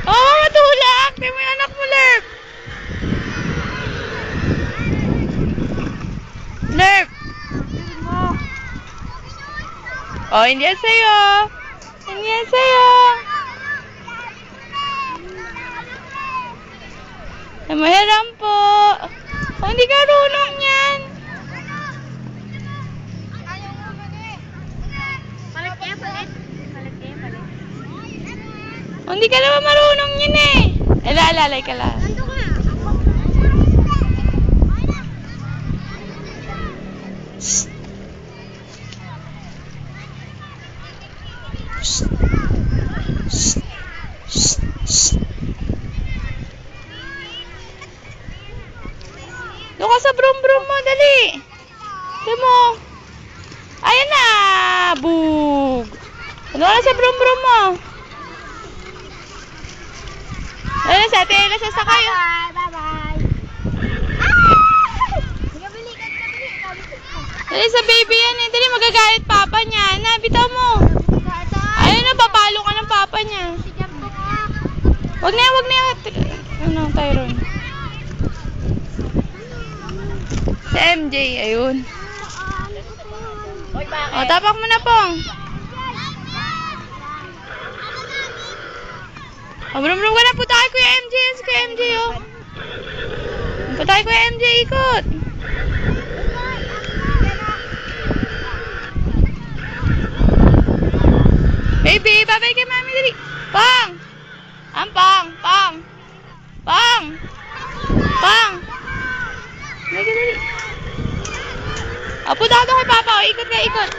Oh, matulak! Di mo yung anak mo, Lerp! Lerp! Oh, hindi yan sa'yo! Hindi yan sa'yo! Mahiram po! Oh, hindi ka runong yan! Oh, hindi ka naman marunong yun eh! Lalay ka lang. Shh. Shh. Shh. Shh. Shh. Doon ka sa brum-brum mo, dali! Dali mo! Ayan na! Bug! Doon ka sa brum-brum mo! Ayan na sa atin, nasasakay. Bye-bye! Dali sa baby yan eh. Dali, magagalit papa niya. Na, bitaw mo. Ayun na, papalo ka ng papa niya. Wag na yan, wag na yan. Ano, Tyron? Si MJ, ayun. O, tapak mo na pong. O, brum-brum ka na. Punta kay Kuya MJ. Yan si Kuya MJ, oh. Punta kay Kuya MJ, ikot. Baby, babay kay mami, dali. Pang! Pang! Pang! Pang! Pang! Dali ka, dali. O, punta ka doon kay papa. O, ikot ka, ikot.